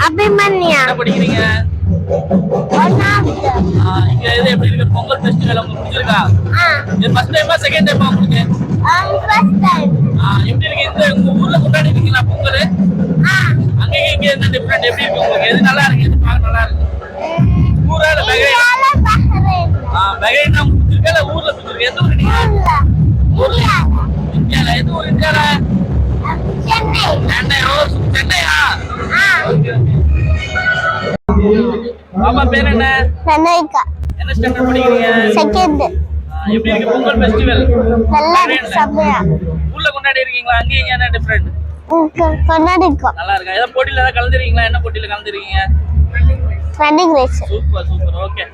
அபிமன்யா. என்ன படிக்கிறீங்க? இங்க இது எப்படி இருக்கு பொங்கல் ஃபெஸ்டிவல் உங்களுக்கு பிடிச்சிருக்கா? இது ஃபர்ஸ்ட் டைமா செகண்ட் டைமா உங்களுக்கு? First time. எப்படி இருக்கு இந்த உங்க ஊர்ல கொண்டாடிட்டீங்களா பொங்கல்? அங்க இங்க என்ன டிஃபரண்ட் எப்படி இருக்கு உங்களுக்கு? எது நல்லா இருக்கு? எது பார்க்க நல்லா இருக்கு? ஊரா இல்ல பஹரைன்? பஹரைன் தான் பிடிச்சிருக்கா இல்ல ஊர்ல பிடிச்சிருக்கா? எந்த ஊர் நீங்க? இந்தியால. எந்த ஊர் இந்தியால? சென்னை. சென்னை. ஓ சென்னையா? Okay okay. பாப்பா பேர் என்ன? சனேகா. என்ன ஸ்டாண்டர்ட் படிக்கிறீங்க? செகண்ட். எப்படி இருக்கு பொங்கல் ஃபெஸ்டிவல்? நல்லா இருக்கு. செமையா. ஊர்ல கொண்டாடி இருக்கீங்களா? அங்க இங்க என்ன டிஃபரண்ட்? கொண்டாடிக்கோ. நல்லா இருக்கா? ஏதோ போட்டில ஏதாவது கலந்துறீங்களா? என்ன போட்டில கலந்துறீங்க? Running race. Super super. Okay.